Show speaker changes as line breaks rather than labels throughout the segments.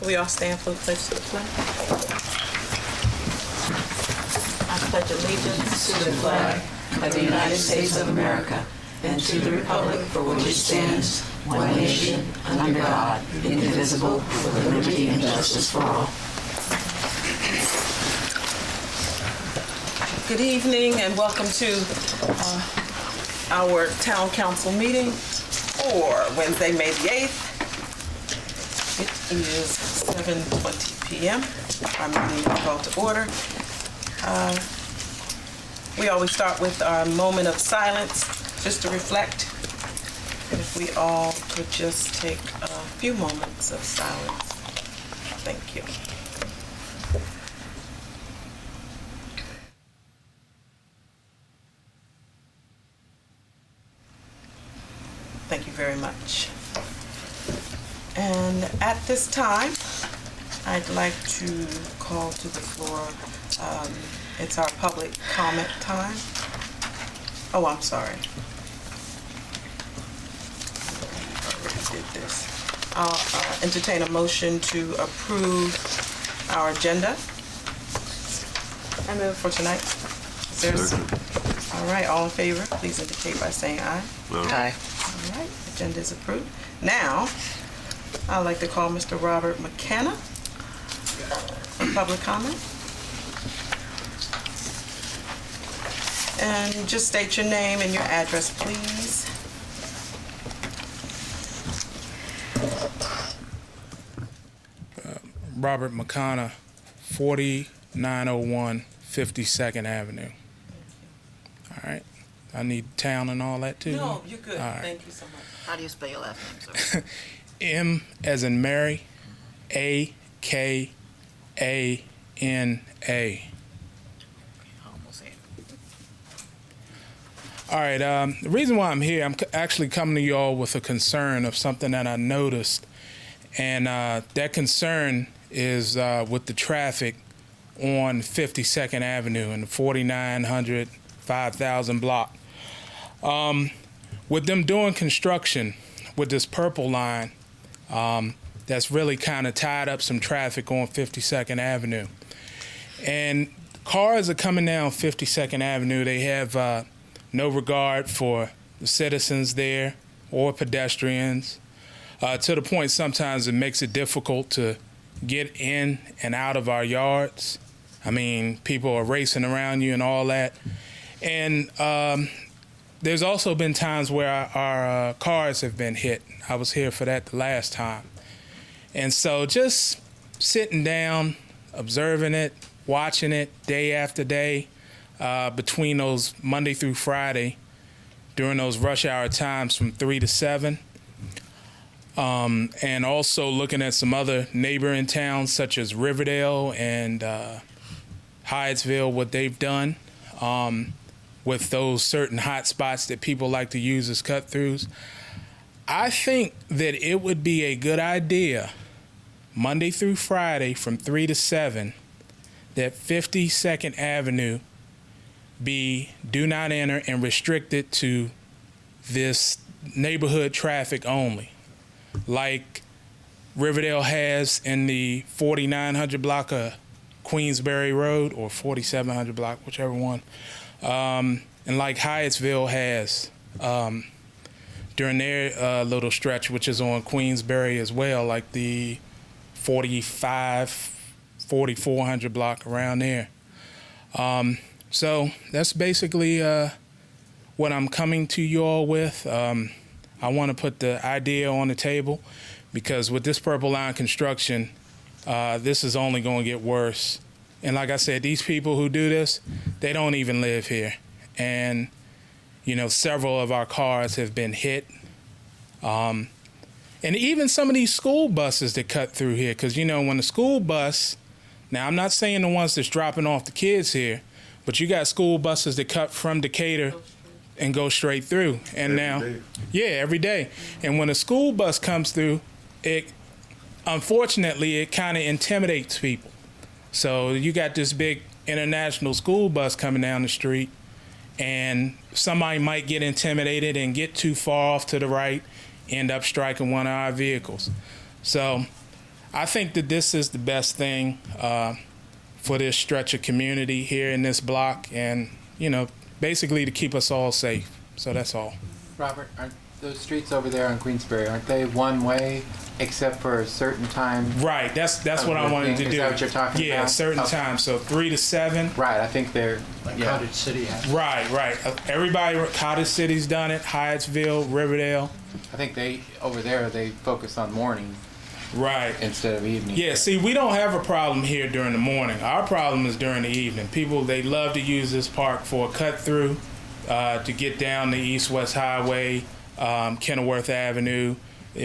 We all stand for the pledge to the flag. I pledge allegiance to the flag of the United States of America and to the republic for which it stands, one nation, under God, indivisible, with liberty and justice for all. Good evening and welcome to our town council meeting for Wednesday, May the 8th. It is 7:20 p.m. Our meeting is called to order. We always start with our moment of silence, just to reflect. And if we all could just take a few moments of silence. Thank you. Thank you very much. And at this time, I'd like to call to the floor, it's our public comment time. Oh, I'm sorry. I already did this. I'll entertain a motion to approve our agenda. I move for tonight. Is there all right, all in favor, please indicate by saying aye.
Aye.
All right, agenda is approved. Now, I'd like to call Mr. Robert McKenna for public comment. And just state your name and your address, please.
Robert McKenna, 4901 52nd Avenue. All right. I need town and all that too?
No, you're good.
All right.
Thank you so much.
How do you spell your last name, sir?
M as in Mary, A-K-A-N-A.
Almost it.
All right, the reason why I'm here, I'm actually coming to y'all with a concern of something that I noticed. And that concern is with the traffic on 52nd Avenue and the 4900, 5000 block. With them doing construction with this purple line, that's really kind of tied up some traffic on 52nd Avenue. And cars are coming down 52nd Avenue. They have no regard for the citizens there or pedestrians, to the point sometimes it makes it difficult to get in and out of our yards. I mean, people are racing around you and all that. And there's also been times where our cars have been hit. I was here for that the last time. And so just sitting down, observing it, watching it day after day, between those Monday through Friday, during those rush hour times from 3 to 7. And also looking at some other neighboring towns such as Riverdale and Hyattsville, what they've done with those certain hot spots that people like to use as cut-throughs. I think that it would be a good idea, Monday through Friday from 3 to 7, that 52nd Avenue be do not enter and restricted to this neighborhood traffic only, like Riverdale has in the 4900 block of Queensberry Road, or 4700 block, whichever one, and like Hyattsville has during their little stretch, which is on Queensberry as well, like the 4400 block around there. So that's basically what I'm coming to you all with. I want to put the idea on the table because with this Purple Line construction, this is only going to get worse. And like I said, these people who do this, they don't even live here. And, you know, several of our cars have been hit. And even some of these school buses that cut through here, because, you know, when the school bus, now I'm not saying the ones that's dropping off the kids here, but you got school buses that cut from Decatur and go straight through. And every day. And when a school bus comes through, unfortunately, it kind of intimidates people. So you got this big international school bus coming down the street, and somebody might get intimidated and get too far off to the right, end up striking one of our vehicles. So I think that this is the best thing for this stretch of community here in this block, and basically to keep us all safe. So that's all.
Robert, aren't those streets over there on Queensberry, aren't they one way except for a certain time?
Right. That's what I wanted to do.
Is that what you're talking about?
Yeah, certain times. So 3 to 7.
Right. I think they're
Cottage City has.
Right. Everybody, Cottage City's done it. Hyattsville, Riverdale.
I think over there they focus on morning
Right.
instead of evening.
Yeah, see, we don't have a problem here during the morning. Our problem is during the evening. People, they love to use this park for a cut through to get down the East-West Highway, Kenilworth Avenue,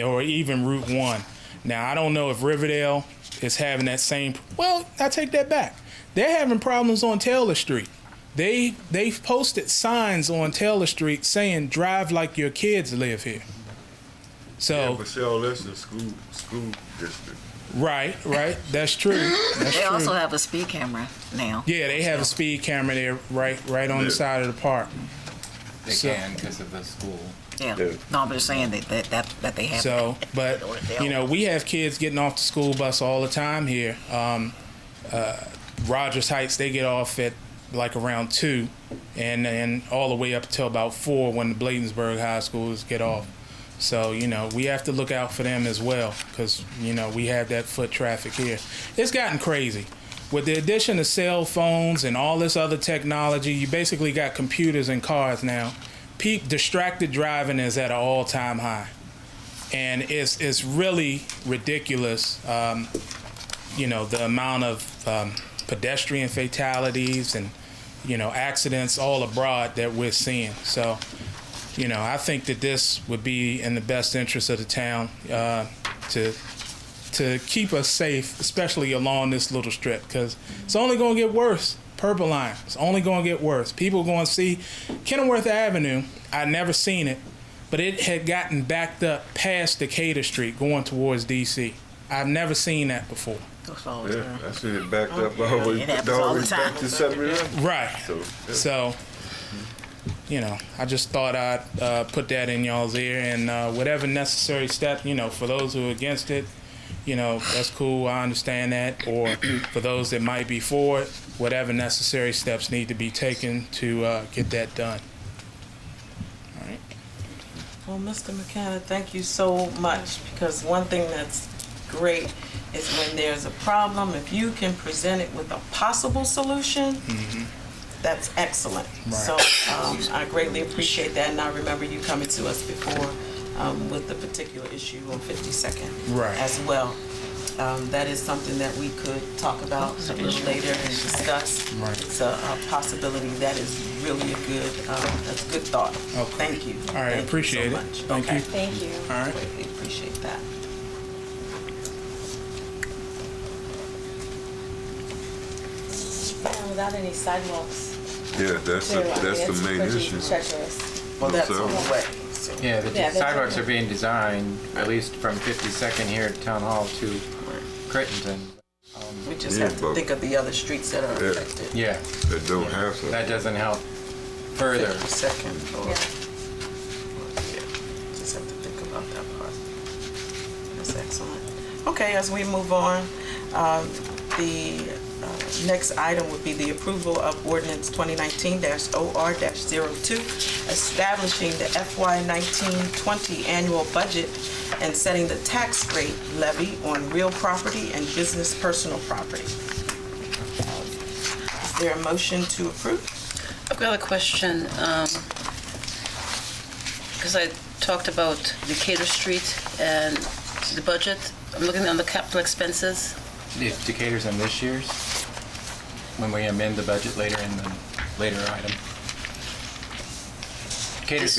or even Route 1. Now, I don't know if Riverdale is having that same. Well, I take that back. They're having problems on Taylor Street. They've posted signs on Taylor Street saying "Drive like your kids live here." So.
Yeah, but see, all that's in school district.
Right. That's true.
They also have a speed camera now.
Yeah, they have a speed camera there, right on the side of the park.
They can because of the school.
Yeah.
Yeah.
No, I'm just saying that they have.
So, but we have kids getting off the school bus all the time here. Rogers Heights, they get off at like around 2, and all the way up until about 4 when the Bladensburg High Schools get off. So, we have to look out for them as well because, we have that foot traffic here. It's gotten crazy. With the addition of cell phones and all this other technology, you basically got computers in cars now. Distracted driving is at an all-time high. And it's really ridiculous, the amount of pedestrian fatalities and, accidents all abroad that we're seeing. So, I think that this would be in the best interest of the town to keep us safe, especially along this little strip, because it's only going to get worse. Purple Line, it's only going to get worse. People are going to see Kenilworth Avenue. I'd never seen it, but it had gotten backed up past Decatur Street going towards D.C. I've never seen that before.
Yeah, I seen it backed up all the way back to 7-Eleven.
Right.
So,
I just thought I'd put that in y'all's ear, and whatever necessary step, for those who are against it, that's cool. I understand that. Or for those that might be for it, whatever necessary steps need to be taken to get that done. All right.
Well, Mr. McKenna, thank you so much, because one thing that's great is when there's a problem, if you can present it with a possible solution, that's excellent.
Right.
So I greatly appreciate that, and I remember you coming to us before with the particular issue on 52nd as well. That is something that we could talk about a little later and discuss.
Right.
It's a possibility that is really a good, that's a good thought.
Okay.
Thank you.
All right,
Thank
appreciate
you
it.
so much.
Thank
Okay.
you.
Thank you.
All right.
Greatly appreciate that.
And without any sidewalks.
yeah, that's the main issue.
Treacherous.
Well, that's
So-
on the way. So,
Yeah, the
Yeah,
sidewalks are being designed, at least from 52nd here at Town Hall to Crittenton.
we just
Yeah,
have to
but-
think of the other streets that are
Yeah.
affected.
Yeah,
That don't have some.
that doesn't help further.
52nd or,
Yeah.
yeah, just have to think about that part. That's excellent. Okay, as we move on, the next item would be the approval of ordinance 2019-OR-02, establishing the FY 19-20 annual budget and setting the tax rate levy on real property and business personal property. Is there a motion to approve?
I've got a question, because I talked about Decatur Street and the budget. I'm looking on the capital expenses.
If Decatur's in this year's, when we amend the budget later in the later item. Decatur's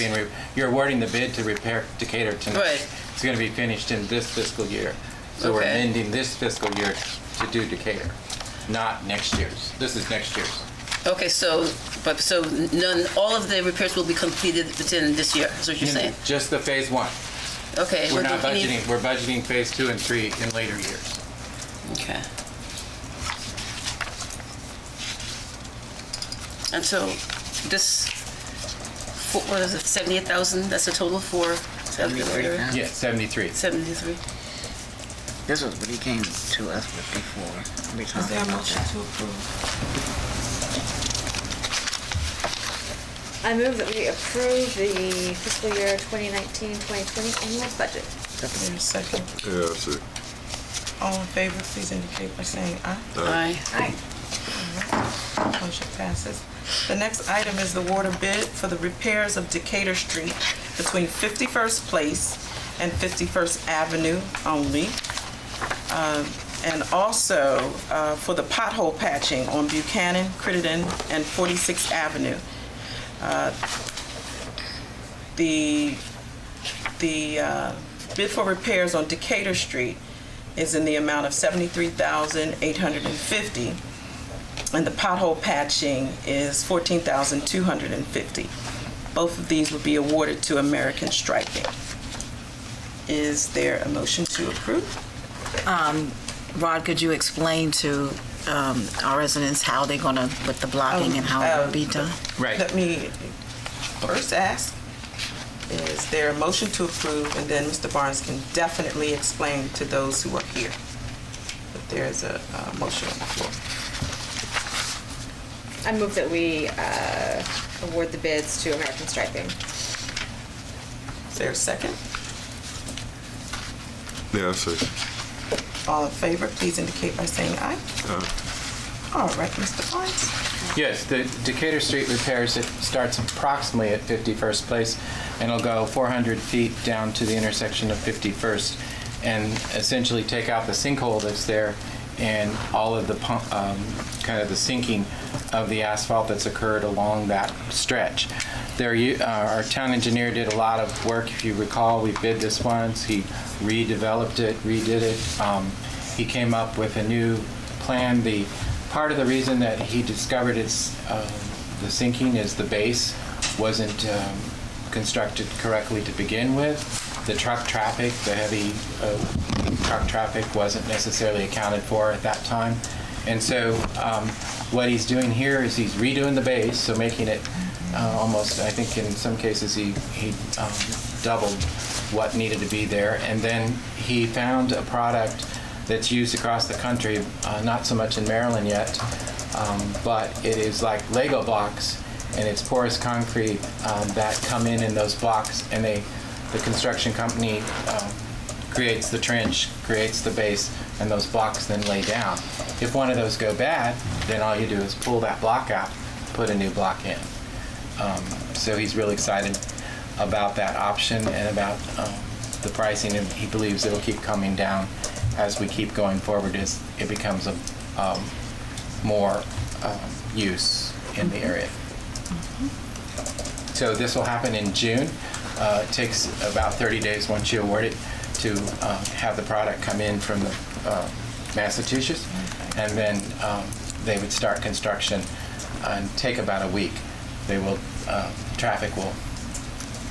you're awarding the bid to repair Decatur tonight.
Right.
It's going to be finished in this fiscal year. So we're
Okay.
amending this fiscal year to do Decatur, not next year's. This is next year's.
Okay, so all of the repairs will be completed within this year, is what you're saying?
Just the phase 1.
Okay.
We're
what
not
do we need-
budgeting. We're budgeting phase 2 and 3 in later years.
Okay. And so this, what is it, 78,000, that's the total for?
73.
Yeah, 73.
73.
This was what he came to us with before. We
Is
talked
there a
about
motion
that.
to approve?
I move that we approve the fiscal year 2019-2020 annual budget.
Is there a second?
Yeah, I see.
All in favor, please indicate by saying aye.
Aye.
Aye.
Motion passes. The next item is the water bid for the repairs of Decatur Street between 51st Place and 51st Avenue only. And also for the pothole patching on Buchanan, Crittenden, and 46th Avenue. The bid for repairs on Decatur Street is in the amount of $73,850, and the pothole patching is $14,250. Both of these will be awarded to American Striping. Is there a motion to approve?
Rod, could you explain to our residents how they're gonna, with the blocking and how it will be done?
Right.
Let me first ask, is there a motion to approve? And then Mr. Barnes can definitely explain to those who are here. But there's a motion on the floor.
I move that we award the bids to American Striping.
Is there a second?
Yeah, I see.
All in favor, please indicate by saying aye. All right, Mr. Barnes.
Yes, the Decatur Street repairs, it starts approximately at 51st Place, and it'll go 400 feet down to the intersection of 51st, and essentially take out the sinkhole that's there and all of the kind of the sinking of the asphalt that's occurred along that stretch. Our town engineer did a lot of work. If you recall, we bid this once. He redeveloped it, redid it. He came up with a new plan. Part of the reason that he discovered the sinking is the base wasn't constructed correctly to begin with. The truck traffic, the heavy truck traffic wasn't necessarily accounted for at that time. And so what he's doing here is he's redoing the base, so making it almost, I think in some cases he doubled what needed to be there. And then he found a product that's used across the country, not so much in Maryland yet, but it is like Lego blocks, and it's porous concrete that come in those blocks, and the construction company creates the trench, creates the base, and those blocks then lay down. If one of those go bad, then all you do is pull that block out, put a new block in. So he's really excited about that option and about the pricing, and he believes it'll keep coming down as we keep going forward as it becomes a more use in the area. So this will happen in June. It takes about 30 days once you award it to have the product come in from the Massachusetts, and then they would start construction and take about a week. They will traffic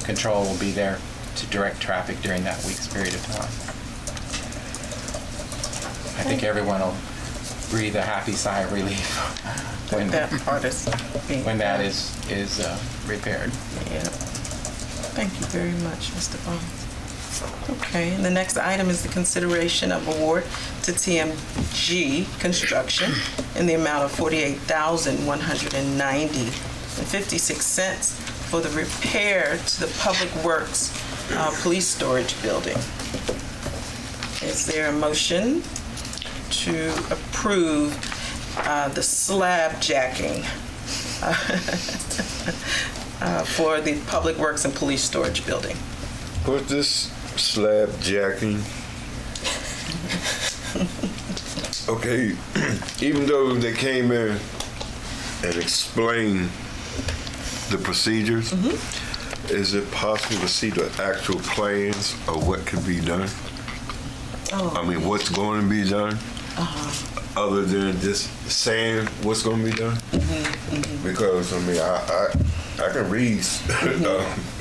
control will be there to direct traffic during that week's period of time. I think everyone will breathe a happy sigh of relief when
That part is being
when that
done.
is repaired.
Yeah. Thank you very much, Mr. Barnes. Okay, and the next item is the consideration of award to TMG Construction in the amount of $48,190.56 for the repair to the Public Works Police Storage Building. Is there a motion to approve the slab jacking for the Public Works and Police Storage Building?
What's this slab jacking? Okay, even though they came in and explained the procedures, is it possible to see the actual plans of what could be done? I mean, what's going to be done? Other than just saying what's going to be done? Because, I mean, I can read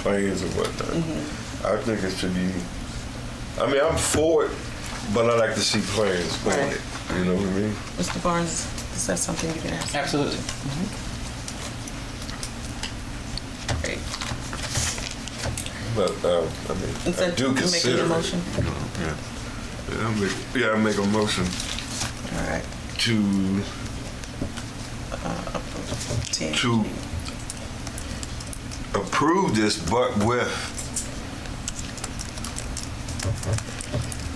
plans and whatnot. I think it should be, I mean, I'm for it, but I like to see plans for
Right.
it. You know what I mean?
Mr. Barnes, is that something you can ask?
Absolutely.
Great.
But, I mean,
Is
I
that
do
you making
consider
the
it.
motion?
You know, yeah. I make a motion
All right.
to approve this, but with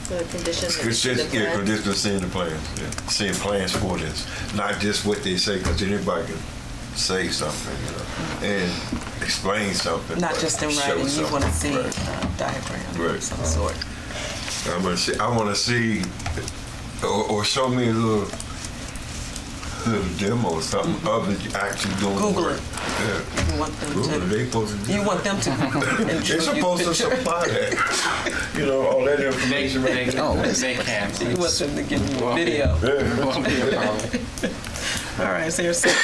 The conditions. that we see the plan.
conditional seeing the plans, seeing plans for this, not just what they say, because anybody can say something, and explain something.
Not
but
just in
show
writing, you want to see
something. Right.
a diagram of
Right.
some sort.
I want to see, or show me a little demo or something of it actually doing
Google
work.
it.
Yeah.
You want them
Google it.
to.
They supposed to do
You want them to.
They're supposed to supply that. All that information.
They can.
You want them to give you a video.
Yeah.
Won't be a problem.
All right, so there's second.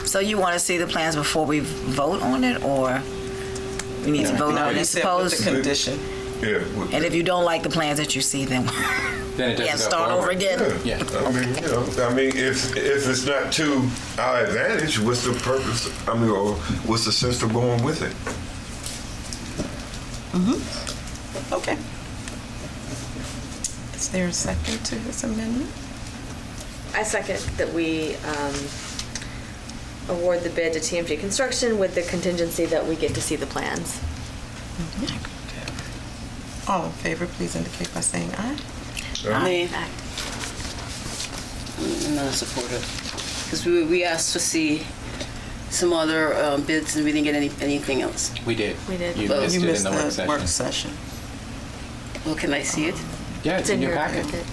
So you want to see the plans before we vote on it, or we need to vote
No,
on
you
it,
said with the
suppose?
condition.
Yeah.
And if you don't like the plans that you see, then
Then it
yeah,
doesn't go
start over
forward.
again.
Yeah.
I mean, if it's not to our advantage, what's the purpose? Or what's the sense of going with it?
Okay. Is there a second to this amendment?
I second that we award the bid to TMG Construction with the contingency that we get to see the plans.
All in favor, please indicate by saying aye.
Me,
Aye.
I'm not supportive. Because we asked to see some other bids and we didn't get anything else.
We did.
We did.
You
Well,
missed
You
it
missed
in the work
the
session.
work session.
Well, can I see it?
Yeah, it's in your packet.
packet.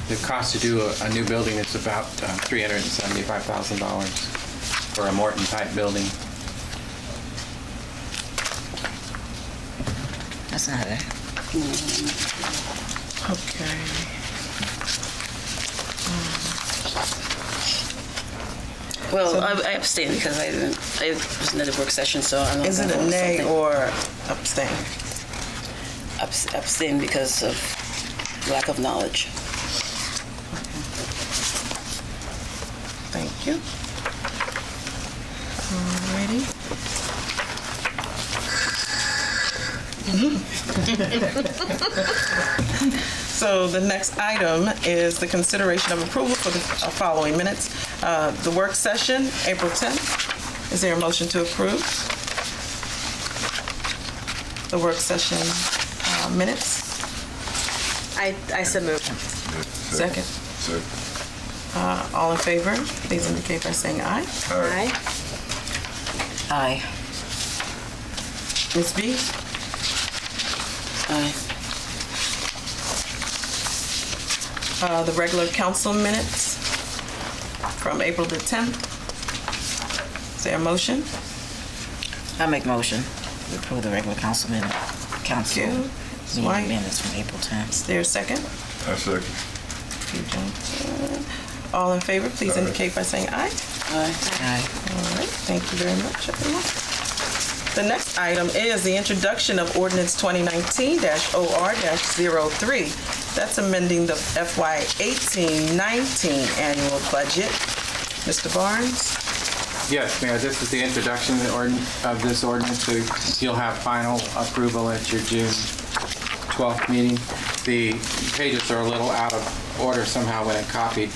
The cost to do a new building is about $375,000 for a Morton-type building.
That's not it.
Okay.
Well,
So-
I abstained because I wasn't at the work session, so I don't know.
Is it a nay or abstain?
Abstain because of lack of knowledge.
Thank you. Alrighty. So the next item is the consideration of approval for the following minutes. The work session, April 10th. Is there a motion to approve? The work session minutes?
I so moved.
Second. All in favor, please indicate by saying aye.
Aye.
Aye.
Ms. B?
Aye.
The regular council minutes from April the 10th. Is there a motion?
I make motion to approve the regular council minute. Council
Thank you.
meeting
White.
minutes from April 10th.
Is there a second?
I second.
All in favor, please indicate by saying aye.
Aye.
Aye.
All right, thank you very much, everyone. The next item is the introduction of ordinance 2019-OR-03. That's amending the FY 18-19 annual budget. Mr. Barnes?
Yes, Mayor, this is the introduction of this ordinance, so you'll have final approval at your June 12th meeting. The pages are a little out of order somehow when it copied.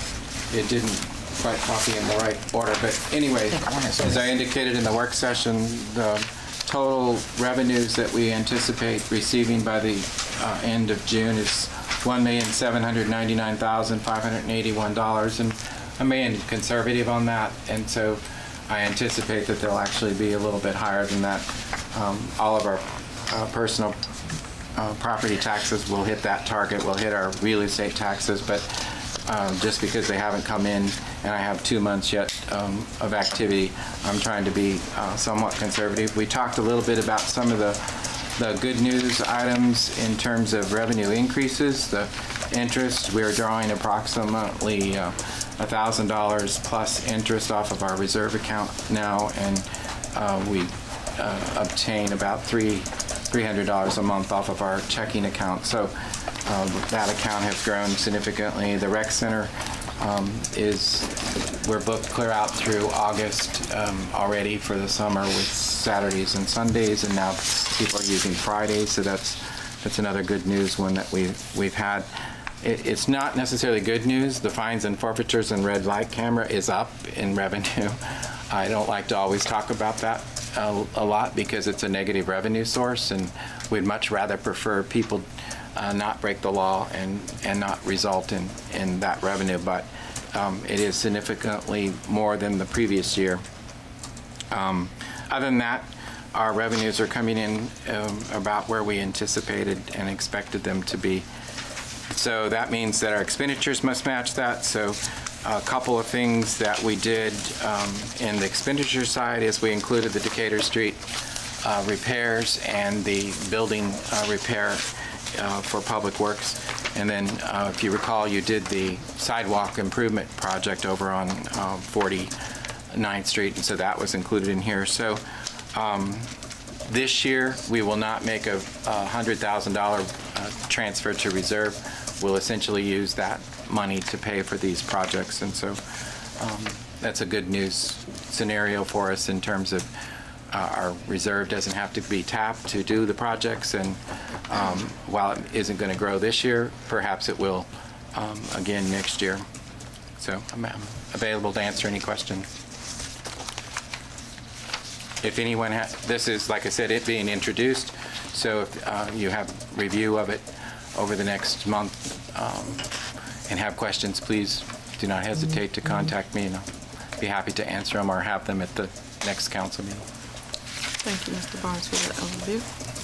It didn't quite copy in the right order, but anyway, as I indicated in the work session, the total revenues that we anticipate receiving by the end of June is $1,799,581, and I'm being conservative on that, and so I anticipate that they'll actually be a little bit higher than that. All of our personal property taxes will hit that target, will hit our real estate taxes, but just because they haven't come in and I have 2 months yet of activity, I'm trying to be somewhat conservative. We talked a little bit about some of the good news items in terms of revenue increases. The interest, we're drawing approximately $1,000 plus interest off of our reserve account now, and we obtain about $300 a month off of our checking account. So That account has grown significantly. The rec center we're booked clear out through August already for the summer with Saturdays and Sundays, and now people are using Fridays, so that's another good news one that we've had. It's not necessarily good news. The fines and forfeitures and red light camera is up in revenue. I don't like to always talk about that a lot because it's a negative revenue source, and we'd much rather prefer people not break the law and not result in that revenue, but it is significantly more than the previous year. Other than that, our revenues are coming in about where we anticipated and expected them to be. So that means that our expenditures must match that. So a couple of things that we did in the expenditure side is we included the Decatur Street repairs and the building repair for Public Works. And then if you recall, you did the sidewalk improvement project over on 49th Street, and so that was included in here. So this year, we will not make a $100,000 transfer to reserve. We'll essentially use that money to pay for these projects, and so that's a good news scenario for us in terms of our reserve doesn't have to be tapped to do the projects, and while it isn't going to grow this year, perhaps it will again next year. So I'm available to answer any questions. If anyone has, this is, like I said, it being introduced, so if you have review of it over the next month and have questions, please do not hesitate to contact me, and I'll be happy to answer them or have them at the next council meeting.
Thank you, Mr. Barnes, for that overview.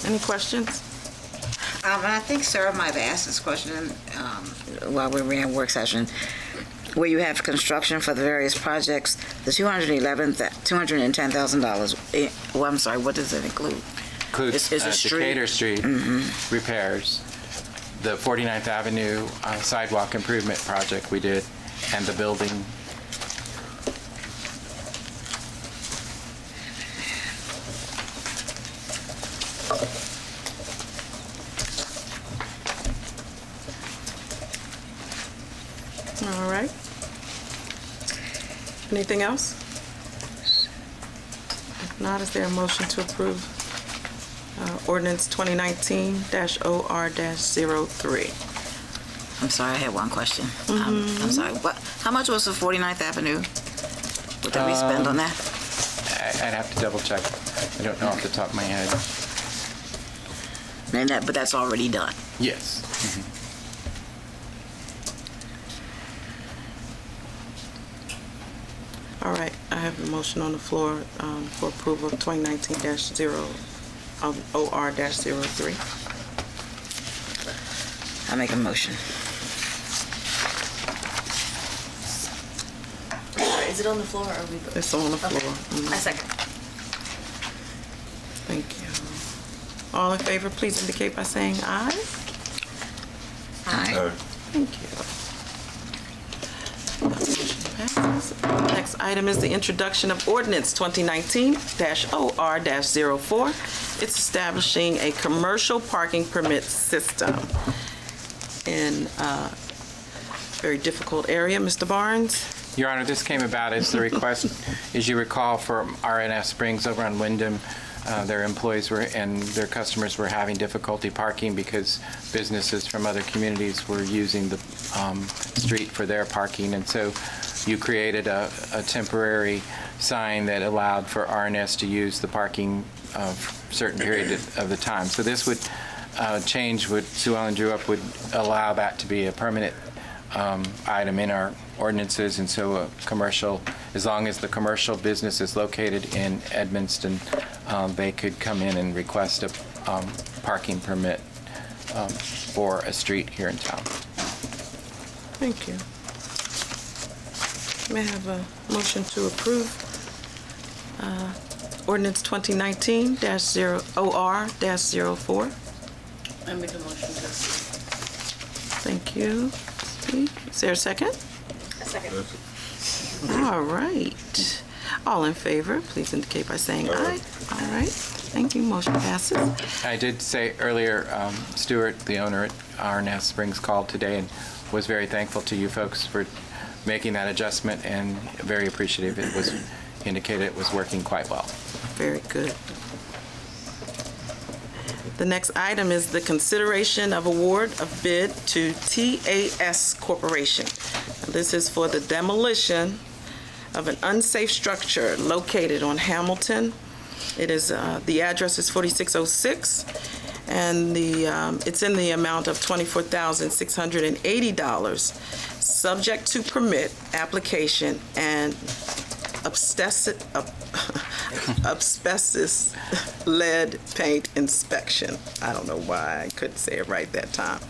Any questions?
I think Sarah might have asked this question while we were in work session. Where you have construction for the various projects, the $210,000. Well, I'm sorry, what does it include?
Includes Decatur Street repairs, the 49th Avenue sidewalk improvement project we did, and the building.
All right. Anything else? If not, is there a motion to approve ordinance 2019-OR-03?
I'm sorry, I had one question. I'm sorry. How much was the 49th Avenue? What did we spend on that?
I'd have to double check. I don't know off the top of my head.
But that's already done.
Yes.
All right, I have a motion on the floor for approval of 2019-OR-03.
I make a motion.
Is it on the floor or are we?
It's on the floor.
I second.
Thank you. All in favor, please indicate by saying aye.
Aye.
Thank you. Motion passes. Next item is the introduction of ordinance 2019-OR-04. It's establishing a commercial parking permit system in a very difficult area. Mr. Barnes?
Your Honor, this came about as the request, as you recall, from RNS Springs over on Wyndham. Their employees and their customers were having difficulty parking because businesses from other communities were using the street for their parking. And so you created a temporary sign that allowed for RNS to use the parking certain period of the time. So this would change, Sue Ellen drew up, would allow that to be a permanent item in our ordinances, and so a commercial, as long as the commercial business is located in Edmonston, they could come in and request a parking permit for a street here in town.
Thank you. May I have a motion to approve ordinance 2019-OR-04?
I make a motion to approve.
Thank you. Is there a second?
A second.
All right. All in favor, please indicate by saying aye. All right. Thank you. Motion passes.
I did say earlier, Stuart, the owner at RNS Springs, called today and was very thankful to you folks for making that adjustment and very appreciative. It was indicated it was working quite well.
Very good. The next item is the consideration of award of bid to TAS Corporation. This is for the demolition of an unsafe structure located on Hamilton. It is, the address is 4606, and it's in the amount of $24,680, subject to permit application and asbestos lead paint inspection. I don't know why I couldn't say it right that time.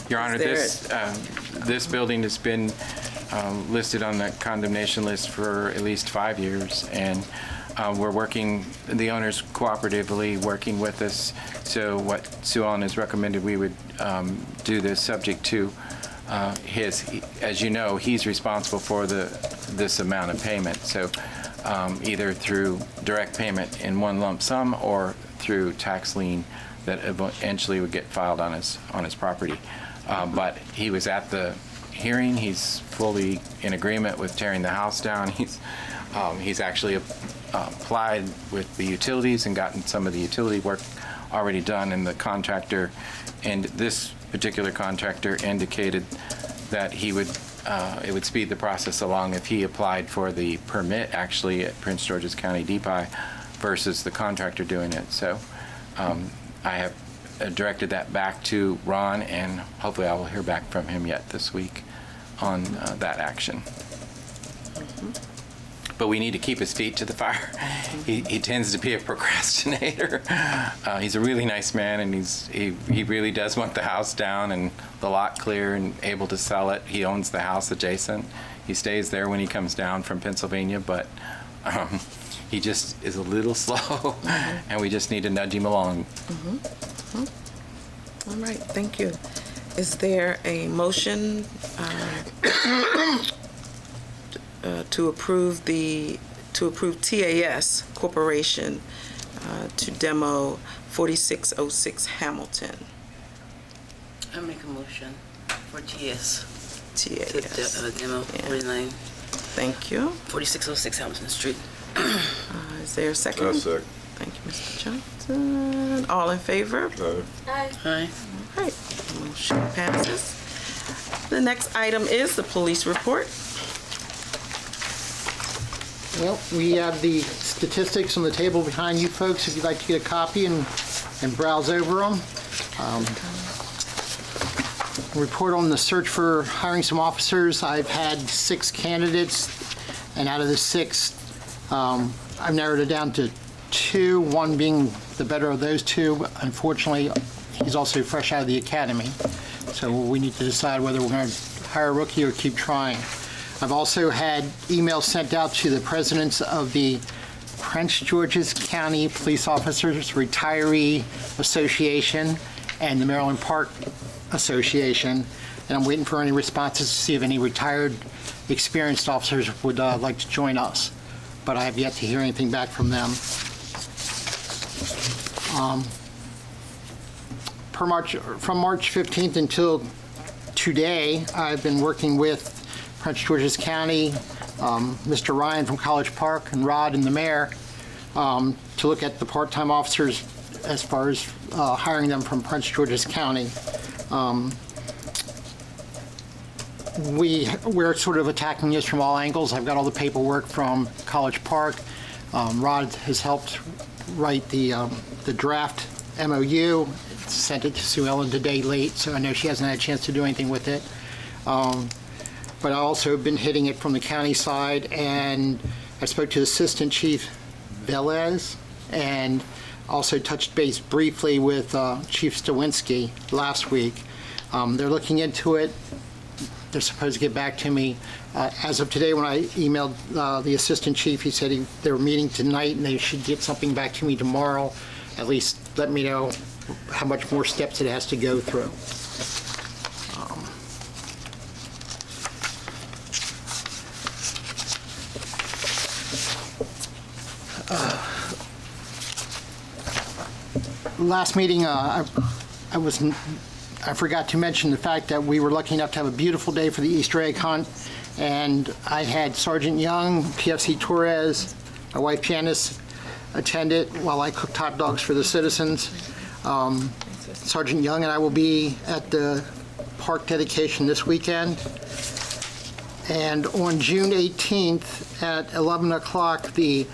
Your Honor, this building has been listed on the condemnation list for at least 5 years, and we're working, the owner's cooperatively working with us. So what Sue Ellen has recommended, we would do this subject to as you know, he's responsible for this amount of payment. So either through direct payment in one lump sum or through tax lien that eventually would get filed on his property. But he was at the hearing. He's fully in agreement with tearing the house down. He's actually applied with the utilities and gotten some of the utility work already done, and the contractor, and this particular contractor indicated that it would speed the process along if he applied for the permit actually at Prince George's County DPI versus the contractor doing it. So I have directed that back to Ron, and hopefully I will hear back from him yet this week on that action. But we need to keep his feet to the fire. He tends to be a procrastinator. He's a really nice man, and he really does want the house down and the lot clear and able to sell it. He owns the house adjacent. He stays there when he comes down from Pennsylvania, but he just is a little slow, and we just need to nudge him along.
All right, thank you. Is there a motion to approve TAS Corporation to demo 4606 Hamilton?
I make a motion for TS.
TAS.
Demo 49,
Thank you.
4606 Hamilton Street.
Is there a second?
I'll second.
Thank you, Mr. Johnson. All in favor?
Aye.
All right, motion passes. The next item is the police report.
Well, we have the statistics on the table behind you folks if you'd like to get a copy and browse over them. Report on the search for hiring some officers. I've had 6 candidates, and out of the 6, I've narrowed it down to 2, one being the better of those 2. Unfortunately, he's also fresh out of the academy, so we need to decide whether we're going to hire a rookie or keep trying. I've also had emails sent out to the presidents of the Prince George's County Police Officers Retiree Association and the Maryland Park Association, and I'm waiting for any responses to see if any retired experienced officers would like to join us, but I have yet to hear anything back from them. From March 15th until today, I've been working with Prince George's County, Mr. Ryan from College Park, and Rod and the mayor to look at the part-time officers as far as hiring them from Prince George's County. We're sort of attacking this from all angles. I've got all the paperwork from College Park. Rod has helped write the draft MOU, sent it to Sue Ellen today late, so I know she hasn't had a chance to do anything with it. But I also have been hitting it from the county side, and I spoke to Assistant Chief Velez and also touched base briefly with Chief Stawinski last week. They're looking into it. They're supposed to get back to me. As of today, when I emailed the Assistant Chief, he said they were meeting tonight and they should get something back to me tomorrow. At least let me know how much more steps it has to go through. last meeting, I forgot to mention the fact that we were lucky enough to have a beautiful day for the Easter egg hunt, and I had Sergeant Young, PFC Torres, my wife Janice attended while I cooked hot dogs for the citizens. Sergeant Young and I will be at the park dedication this weekend. And on June 18th at 11 o'clock, the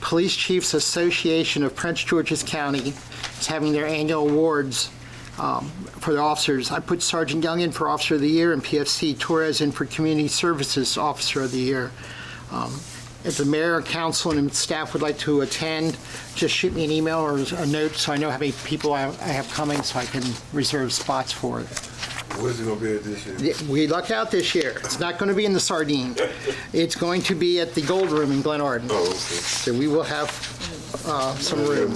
Police Chiefs Association of Prince George's County is having their annual awards for the officers. I put Sergeant Young in for Officer of the Year and PFC Torres in for Community Services Officer of the Year. If the mayor, council, and staff would like to attend, just shoot me an email or a note so I know how many people I have coming so I can reserve spots for it.
Where's it going to be at this year?
We lucked out this year. It's not going to be in the Sardine. It's going to be at the Gold Room in Glen Arden.
Oh, okay.
So we will have some room.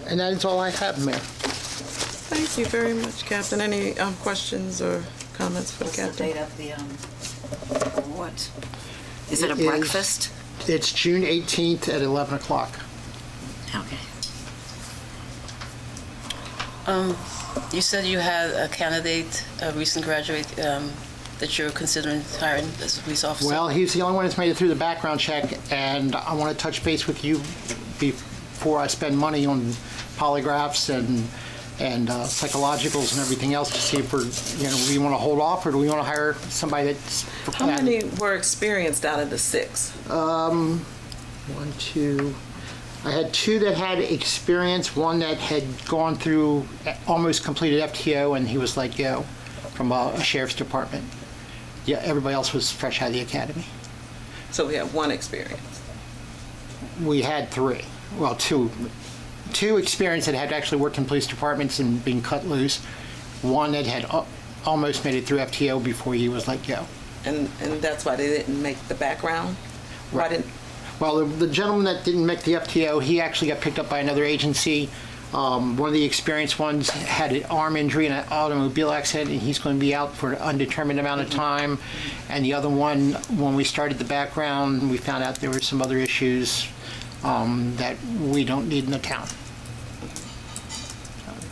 And that is all I have, Mayor.
Thank you very much, Captain. Any questions or comments for the
What's the
captain?
date of the awards? Is it a
It is-
breakfast?
It's June 18th at 11 o'clock.
Okay.
You said you had a candidate, a recent graduate, that you're considering hiring as a police officer.
Well, he's the only one that's made it through the background check, and I want to touch base with you before I spend money on polygraphs and psychologicals and everything else to see if we're, do we want to hold off or do we want to hire somebody that's...
How many were experienced out of the 6?
1, 2... I had 2 that had experience, one that had gone through, almost completed FTO, and he was let go from a sheriff's department. Yeah, everybody else was fresh out of the academy.
So we have 1 experience.
We had 3, well, 2 experienced that had actually worked in police departments and been cut loose. One that had almost made it through FTO before he was let go.
And that's why they didn't make the background? Why didn't?
Well, the gentleman that didn't make the FTO, he actually got picked up by another agency. One of the experienced ones had an arm injury in an automobile accident, and he's going to be out for an undetermined amount of time. And the other one, when we started the background, we found out there were some other issues that we don't need in the town.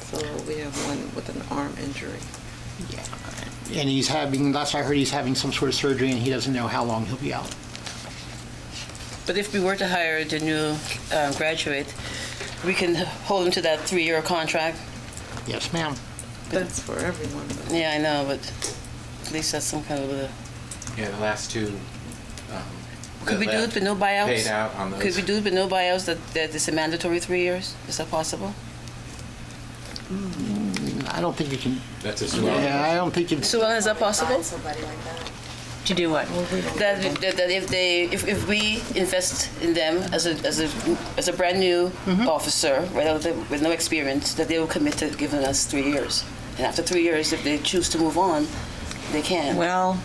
So we have 1 with an arm injury.
Yeah. And he's having, last I heard, he's having some sort of surgery, and he doesn't know how long he'll be out.
But if we were to hire the new graduate, we can hold him to that 3-year contract?
Yes, ma'am.
That's for everyone. though.
Yeah, I know, but at least that's some kind of a...
Yeah, the last 2.
Could we do it with no buyouts?
Paid out on those.
Could we do it with no buyouts, that it's a mandatory 3 years? Is that possible?
I don't think you can,
That's a
yeah, I don't think you,
Sue Ellen, is that possible?
Somebody like that.
To do what? That if we invest in them as a brand new officer, right, with no experience, that they will commit to giving us 3 years. And after 3 years, if they choose to move on, they can.
Well,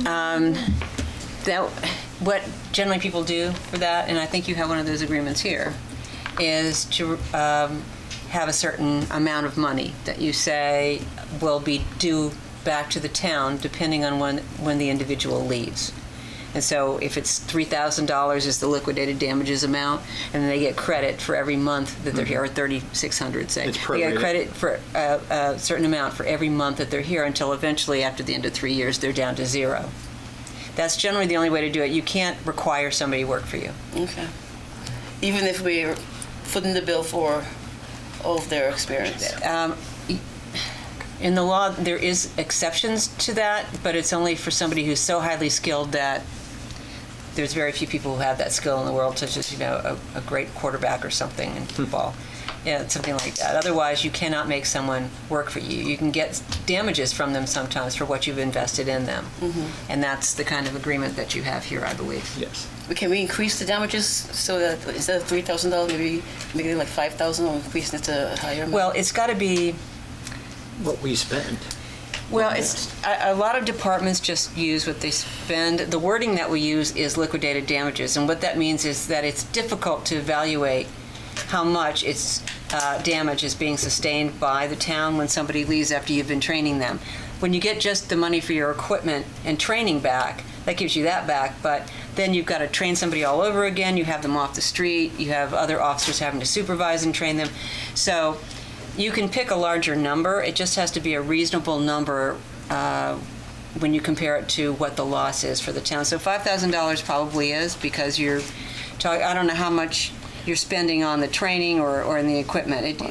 that what generally people do for that, and I think you have one of those agreements here, is to have a certain amount of money that you say will be due back to the town depending on when the individual leaves. And so if it's $3,000 is the liquidated damages amount, and they get credit for every month that they're here, or $3,600 say.
It's
They get
prorated.
credit for a certain amount for every month that they're here until eventually after the end of 3 years they're down to 0. That's generally the only way to do it. You can't require somebody to work for you.
Okay. Even if we're footing the bill for all of their experience.
In the law, there is exceptions to that, but it's only for somebody who's so highly skilled that there's very few people who have that skill in the world, such as, a great quarterback or something in football. Yeah, something like that. Otherwise, you cannot make someone work for you. You can get damages from them sometimes for what you've invested in them. And that's the kind of agreement that you have here, I believe.
yes.
But can we increase the damages so that instead of $3,000, maybe make it like $5,000 or increasing it to a higher amount?
Well, it's got to be...
What we spend.
Well, it's a lot of departments just use what they spend. The wording that we use is liquidated damages, and what that means is that it's difficult to evaluate how much its damage is being sustained by the town when somebody leaves after you've been training them. When you get just the money for your equipment and training back, that gives you that back, but then you've got to train somebody all over again. You have them off the street. You have other officers having to supervise and train them. So you can pick a larger number. It just has to be a reasonable number when you compare it to what the loss is for the town. So $5,000 probably is, because you're talking, I don't know how much you're spending on the training or in the equipment.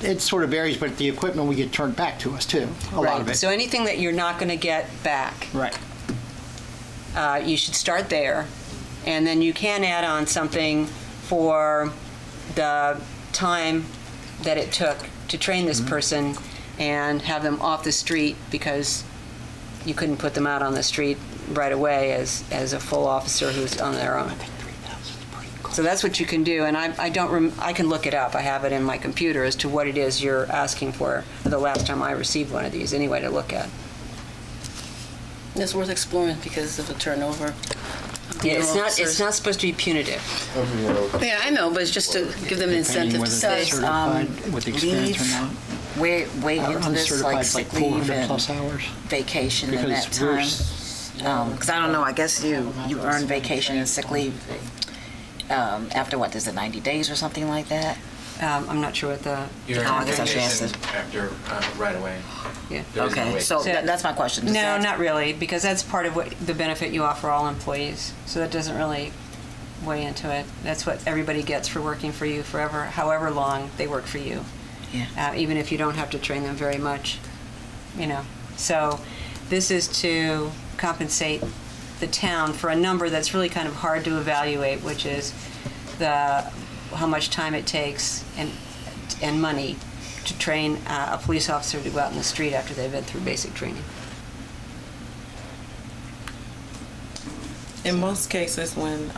It sort of varies, but the equipment we get turned back to us too, a lot of it.
So anything that you're not going to get back,
Right.
you should start there, and then you can add on something for the time that it took to train this person and have them off the street, because you couldn't put them out on the street right away as a full officer who's on their own. So that's what you can do, and I can look it up. I have it in my computer as to what it is you're asking for the last time I received one of these, anyway, to look at.
It's worth exploring because of the turnover.
Yeah, it's not supposed to be punitive.
Yeah, I know, but it's just to give them an incentive to stay.
With experience or not.
Weigh into this,
Uncertified,
like sick
400
leave and
plus hours.
vacation in that
Because we're
time? Because I don't know, I guess you earn vacation and sick leave after what, is it 90 days or something like that?
I'm not sure what the...
I guess I should ask this.
After right away.
Yeah.
There is no
Okay,
wait.
so that's my question. Does
No,
that-
not really, because that's part of what the benefit you offer all employees. So that doesn't really weigh into it. That's what everybody gets for working for you forever, however long they work for you.
Yeah.
Even if you don't have to train them very much, So this is to compensate the town for a number that's really kind of hard to evaluate, which is how much time it takes and money to train a police officer to go out in the street after they've been through basic training.
In most cases, when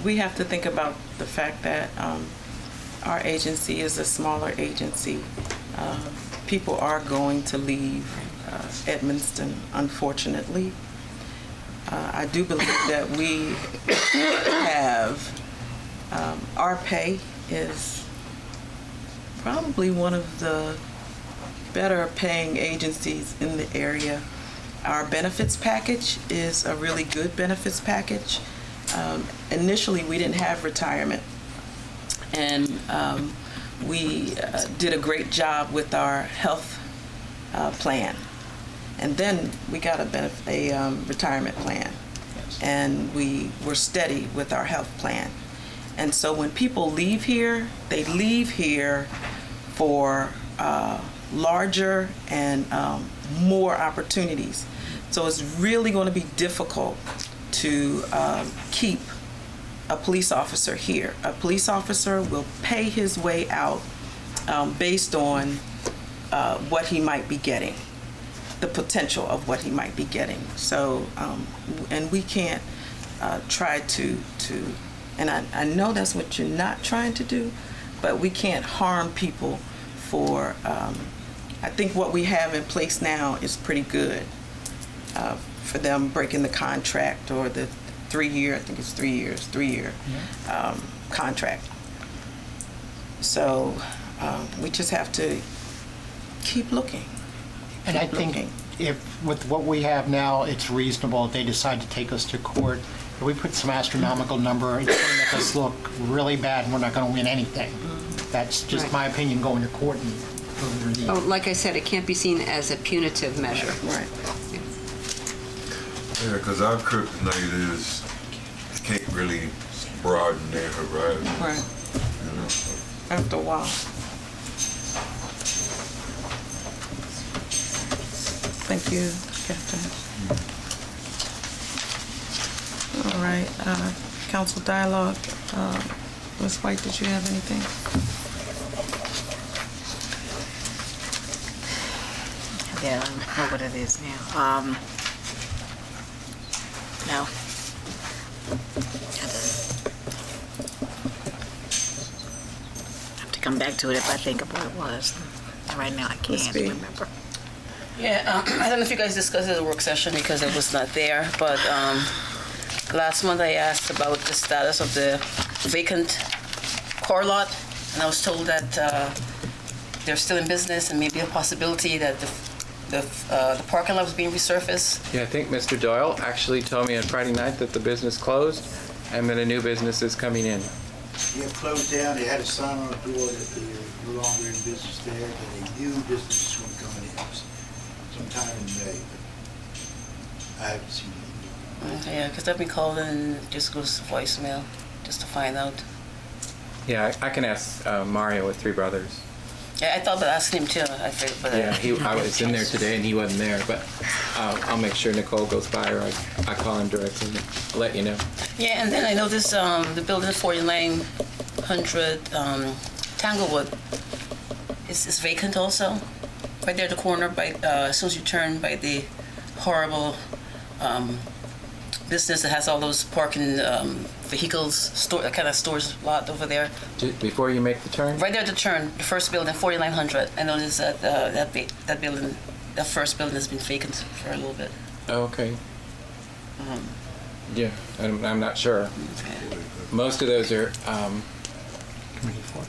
we have to think about the fact that our agency is a smaller agency, people are going to leave Edmonston, unfortunately. I do believe that we have, our pay is probably one of the better paying agencies in the area. Our benefits package is a really good benefits package. Initially, we didn't have retirement, and we did a great job with our health plan. And then we got a retirement plan, and we were steady with our health plan. And so when people leave here, they leave here for larger and more opportunities. So it's really going to be difficult to keep a police officer here. A police officer will pay his way out based on what he might be getting, the potential of what he might be getting. So, and we can't try to, and I know that's what you're not trying to do, but we can't harm people for, I think what we have in place now is pretty good for them breaking the contract or the 3-year, I think it's 3 years, 3-year contract. So we just have to keep looking.
And I think if, with what we have now, it's reasonable if they decide to take us to court. If we put some astronomical number, it's going to make us look really bad and we're not going to win anything. That's just my opinion, going to court and over the...
Oh, like I said, it can't be seen as a punitive measure.
Right.
Yeah, because our kryptonite is, they can't really broaden their horizon.
Right.
You know?
After a while. Thank you, Captain. All right, council dialogue. Ms. White, did you have anything?
Yeah, I don't know what it is now. No. I have to come back to it if I think of what it was. Right now, I can't remember.
Yeah, I don't know if you guys discussed it at a work session because I was not there, but last month I asked about the status of the vacant core lot, and I was told that they're still in business and maybe a possibility that the parking lot was being resurfaced.
Yeah, I think Mr. Doyle actually told me on Friday night that the business closed and that a new business is coming in.
They have closed down. They had a sign on the door that they're no longer in business there, that a new business is going to come in sometime in May. But I haven't seen it.
Okay, yeah, because I've been calling and just goes to voicemail just to find out.
Yeah, I can ask Mario with Three Brothers.
Yeah, I thought about asking him too. I figured, but
Yeah, I was in there today and he wasn't there, but I'll make sure Nicole goes by or I call him directly and I'll let you know.
Yeah, and then I noticed the building 4900 Tanglewood is vacant also. Right there at the corner, by as soon as you turn by the horrible business that has all those parking vehicles, that kind of stores lot over there.
Before you make the turn?
Right there at the turn, the first building, 4900. I noticed that that building, that first building has been vacant for a little bit.
Oh, okay. Yeah, I'm not sure.
Okay.
Most of those are,
Committee for,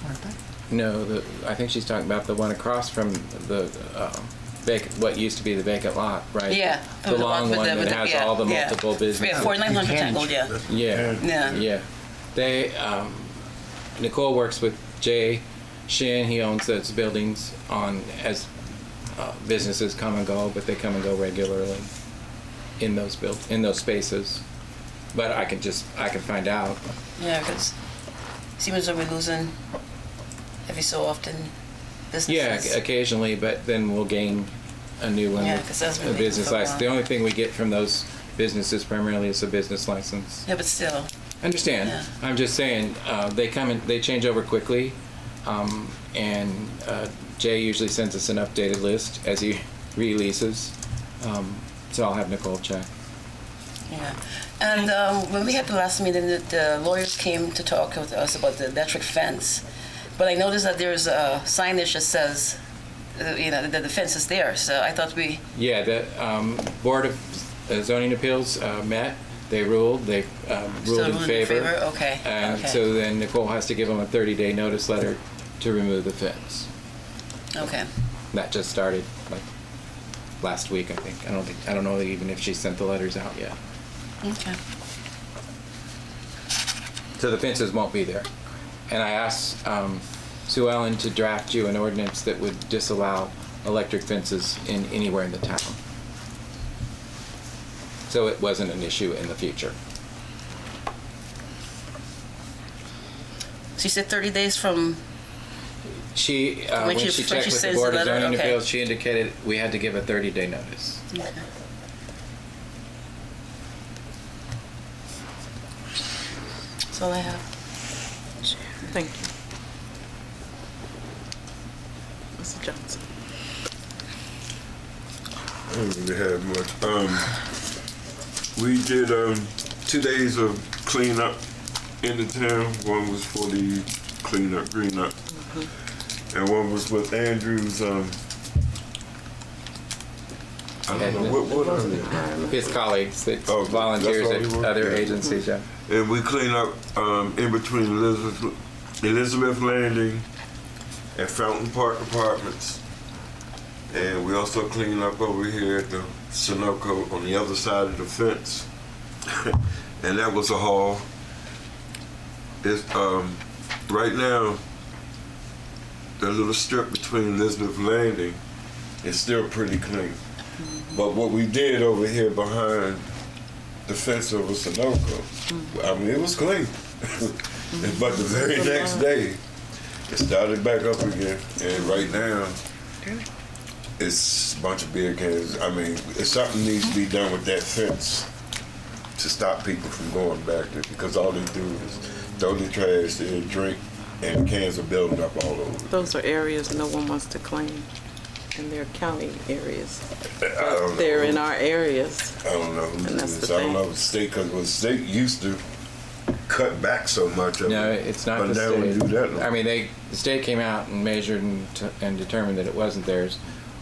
aren't they?
no, I think she's talking about the one across from the vacant, what used to be the vacant lot, right?
Yeah.
The long one that has all the multiple businesses.
Yeah, 4900 Tangled, yeah.
Yeah.
Yeah.
They, Nicole works with Jay Shin. He owns those buildings as businesses come and go, but they come and go regularly in those spaces. But I can find out.
Yeah, because it seems like we're losing every so often businesses.
Yeah, occasionally, but then we'll gain a new one.
Yeah, 'cause that's been
a
vacant
business
for a
license.
while.
The only thing we get from those businesses primarily is a business license.
Yeah, but still.
Understand.
Yeah.
I'm just saying they change over quickly, and Jay usually sends us an updated list as he releases. So I'll have Nicole check.
Yeah. And when we had the last meeting, the lawyers came to talk with us about the electric fence. But I noticed that there's a signage that says, that the fence is there. So I thought
Yeah, the Board of Zoning Appeals met. They ruled. They ruled in favor.
Okay.
And
Okay.
so then Nicole has to give them a 30-day notice letter to remove the fence.
Okay.
That just started like last week, I think. I don't know even if she sent the letters out yet.
Okay.
So the fences won't be there. And I asked Sue Ellen to draft you an ordinance that would disallow electric fences anywhere in the town. So it wasn't an issue in the future.
So you said 30 days from.
She, when she checked with the Board of Zoning Appeals, she indicated we had to give a 30-day notice.
Okay. That's all I have.
Thank you. Mr. Johnson.
I don't really have much. We did 2 days of cleanup in the town. One was for the cleanup, green up, and one was with Andrew's. I don't know what are they?
His colleagues that
Oh,
volunteers
that's all he
at
worked?
other
Yeah.
agencies, yeah.
And we clean up in between Elizabeth Landing and Fountain Park Apartments. And we also clean up over here at the Sunoco on the other side of the fence. And that was a haul. It's right now the little strip between Elizabeth Landing is still pretty clean. But what we did over here behind the fence over Sunoco, I mean, it was clean. But the very next day, it started back up again. And right now, it's a bunch of beer cans. I mean, something needs to be done with that fence to stop people from going back there, because all they do is throw the trash there, drink, and cans are building up all over.
Those are areas no one wants to claim, and they're county areas.
I don't know.
They're in our areas.
I don't know who
And that's
this.
the
I don't
thing.
know if the state, because the state used to cut back so much of
No,
it.
it's not
but
the
now we
state.
do that.
I mean, the state came out and measured and determined that it wasn't theirs.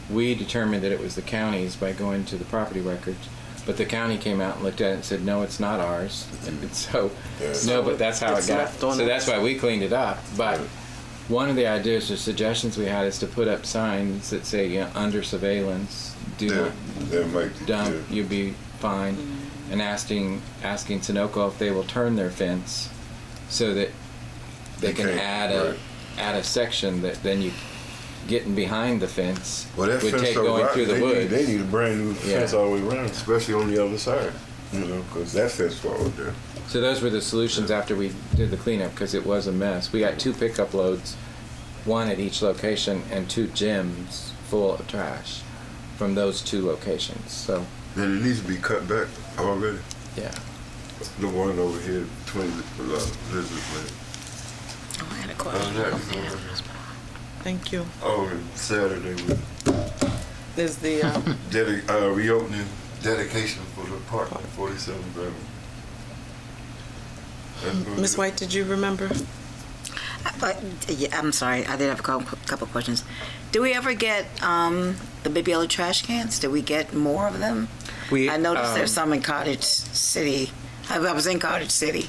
We determined that it was the county's by going to the property records. But the county came out and looked at it and said, no, it's not ours. And so,
Yeah.
no, but that's how it
It's
got.
left on
So
us.
that's why we cleaned it up. But one of the ideas or suggestions we had is to put up signs that say, you know, under surveillance, do not
that might be
dump,
good.
you'll be fined, and asking Sunoco if they will turn their fence so that they can
Okay,
add a section that then you getting behind the fence
Well, that
would
fence
take
so
going
wide,
through the
they
woods.
need a brand new fence
Yeah.
all the way around, especially on the other side. You know, because that fence falls there.
So those were the solutions after we did the cleanup, because it was a mess. We got 2 pickup loads, 1 at each location, and 2 gyms full of trash from those 2 locations. So,
And it needs to be cut back already.
yeah.
The one over here between Elizabeth
Oh, I had a
and
question.
Thank you.
oh, and Saturday with
Is the,
reopening dedication for the park on 47th Avenue. That's gonna
Ms.
be-
White, did you remember?
Yeah, I'm sorry, I did have a couple questions. Do we ever get the big yellow trash cans? Do we get more of them? I noticed there's some in Cottage City. I was in Cottage City,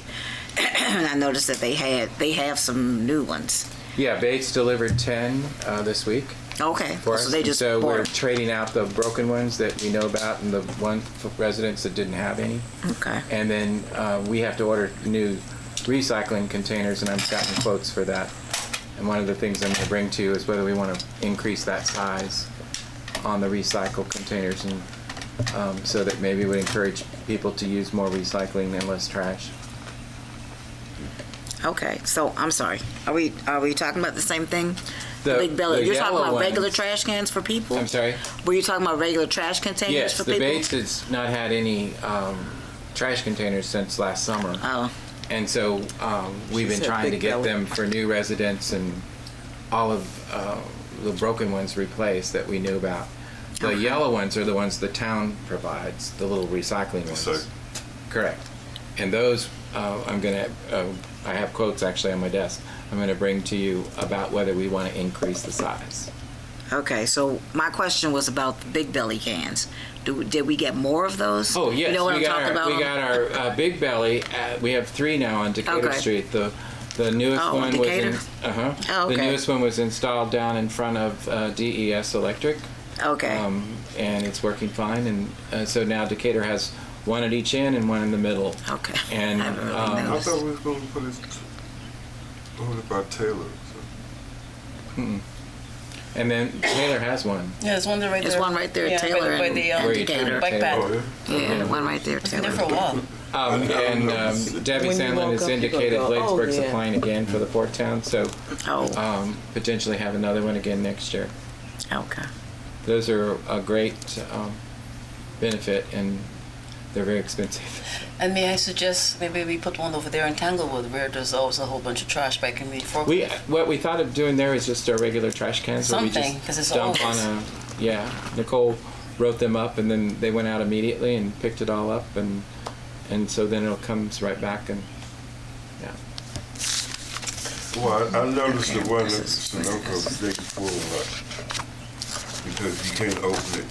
and I noticed that they have some new ones.
Yeah, Bates delivered 10 this week
Okay,
for us.
so they just
so we're
bought.
trading out the broken ones that we know about and the one for residents that didn't have any.
Okay.
And then we have to order new recycling containers, and I've gotten quotes for that. And one of the things I'm going to bring to you is whether we want to increase that size on the recycle containers, and so that maybe would encourage people to use more recycling and less trash.
Okay, so I'm sorry. Are we talking about the same thing?
The
big belly.
the
You're talking
yellow
about regular
ones-
trash cans for people?
I'm sorry?
Were you talking about regular trash containers
Yes,
for
the
people?
Bates has not had any trash containers since last summer.
Oh,
And so we've been
said
trying to
big
get
belly.
them for new residents and all of the broken ones replaced that we knew about. The
Okay.
yellow ones are the ones the town provides, the little recycling ones.
So-
Correct. And those I'm going to, I have quotes actually on my desk, I'm going to bring to you about whether we want to increase the size.
okay. So my question was about the big belly cans. Did we get more of those?
Oh, yes.
You know what
we
I'm
got
talking about?
We got our Big Belly. We have 3 now on Decatur
Okay.
Street. The newest
Oh,
one
Decatur?
was
Oh,
the
okay.
newest one was installed down in front of DES Electric,
Okay.
and it's working fine. And so now Decatur has 1 at each end and 1 in the middle.
Okay.
And
I haven't really
I
noticed.
thought we was going to put it over by Taylor.
and then Taylor has 1.
Yeah, there's one right there.
There's one right there,
Yeah,
Taylor
by
and
the
Where you turn
Decatur.
your
bike
tail.
path.
Oh, yeah?
Yeah, one right there,
It's been
Taylor.
there for a while.
And Debbie
When you
Sandlin
walk
has
up, you
indicated
go, oh,
Bladesburg's
yeah.
applying again for the Port Town, so
Oh,
potentially have another one again next year.
okay.
Those are a great benefit, and they're very expensive.
And may I suggest maybe we put one over there in Tanglewood where there's always a whole bunch of trash back in the forklift.
What we thought of doing there is just our regular trash cans. where we
Something,
just
'cause it's
dump
always-
on a, yeah. Nicole wrote them up, and then they went out immediately and picked it all up, and so then it comes right back, and yeah.
Well, I noticed the one that Sunoco big full much because you can't open it.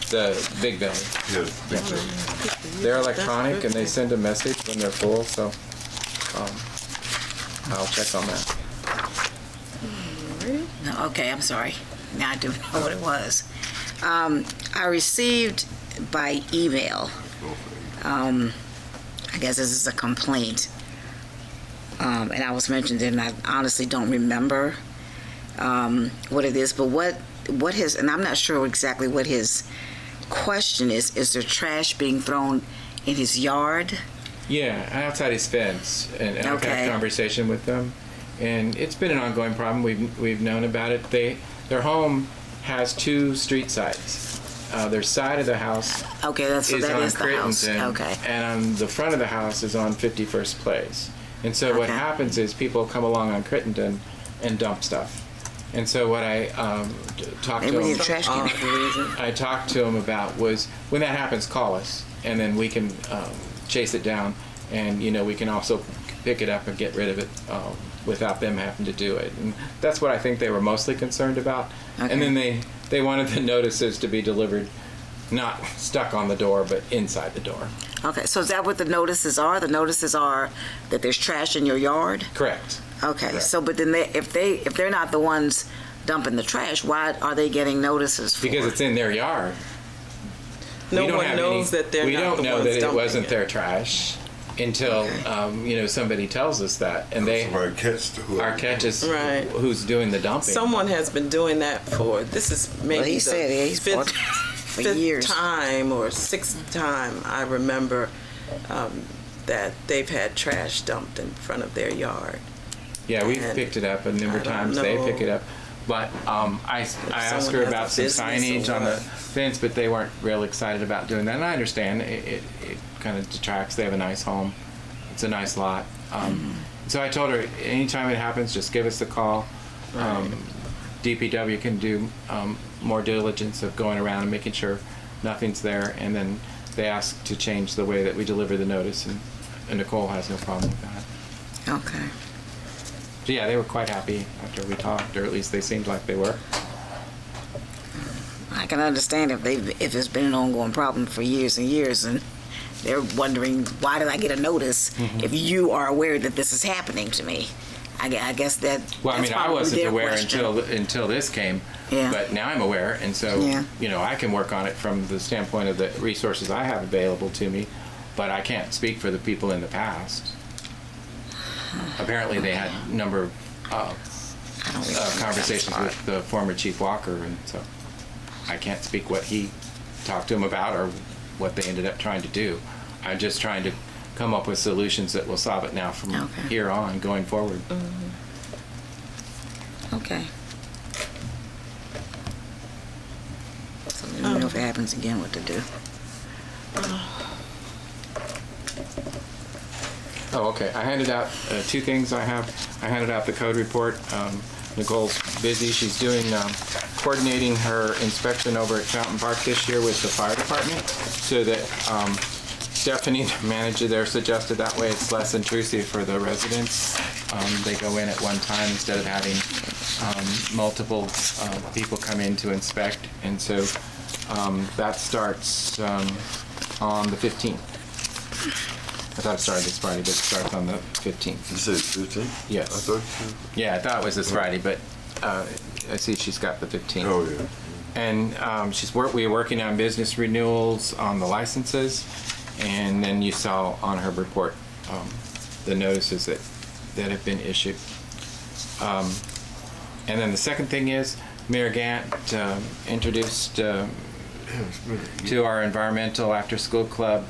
The Big Belly.
Yeah, big
Yeah.
thing.
They're electronic, and they send a message when they're full, so I'll check on that.
No, okay, I'm sorry. Now I do know what it was. I received by email, I guess this is a complaint, and I was mentioned it, and I honestly don't remember what it is, but what his, and I'm not sure exactly what his question is there trash being thrown in his yard?
Yeah, outside his fence, and I've
Okay.
had a conversation with them, and it's been an ongoing problem. We've known about it. Their home has 2 street sides. Their side of the house
Okay, that is
on
the house.
Crittenton,
Okay.
and on the front of the house is on 51st Place. And so what
Okay.
happens is people come along on Crittenton and dump stuff. And so what I talked
Maybe
to
we need a
them,
trash can.
I talked to him about was when that happens, call us, and then we can chase it down, and we can also pick it up and get rid of it without them having to do it. And that's what I think they were mostly concerned about.
Okay.
And then they wanted the notices to be delivered, not stuck on the door, but inside the door.
Okay, so is that what the notices are? The notices are that there's trash in your yard?
Correct.
Okay, so but then if they're not the ones dumping the trash, why are they getting notices for
Because
it?
it's in their yard.
No one knows that they're
we
not
don't
the
know
ones
that it
dumping
wasn't
it.
their trash until somebody tells us that, and they
Somebody catch the whoever.
our catch is
Right.
who's doing the dumping.
Someone has been doing that this is maybe
Well, he
the
said he's
fifth,
for
fifth
years.
time or sixth time I remember that they've had trash dumped in front of their yard.
Yeah, we've
And
picked it up a number
I
of
don't
times. They
know
pick it up. But I asked
someone
her
has
about
a
some
business
signage
or
on the
what.
fence, but they weren't real excited about doing that. And I understand. It kind of detracts. They have a nice home. It's a nice lot. So I told her, anytime it happens, just give us a call. DPW can do more diligence of going around and making sure nothing's there. And then they asked to change the way that we deliver the notice, and Nicole has no problem with that.
Okay.
So yeah, they were quite happy after we talked, or at least they seemed like they were.
I can understand if it's been an ongoing problem for years and years, and they're wondering, why did I get a notice if you are aware that this is happening to me? I guess that.
Well, I
that's
mean, I
probably
wasn't
their
aware
question.
until this came,
Yeah.
but now I'm aware, and so
Yeah.
I can work on it from the standpoint of the resources I have available to me, but I can't speak for the people in the past. Apparently, they had a number of
I don't know.
conversations with the former Chief Walker, and so I can't speak what he talked to him about or what they ended up trying to do. I'm just trying to come up with solutions that will solve it now from
Okay.
here on, going forward.
Okay. So let me know if it happens again, what to do.
Oh, okay. I handed out two things I have. I handed out the code report. Nicole's busy. She's doing coordinating her inspection over at Fountain Park this year with the fire department, so that Stephanie, the manager there, suggested that way it's less intrusive for the residents. They go in at one time instead of having multiple people come in to inspect, and so that starts on the 15th. I thought it started this Friday, but it starts on the 15th.
You said 15?
Yes.
I thought
Yeah, I thought it was this Friday, but I see she's got the 15th.
Oh, yeah.
And we're working on business renewals on the licenses, and then you saw on her report the notices that have been issued. And then the second thing is Mayor Gant introduced to our environmental after-school club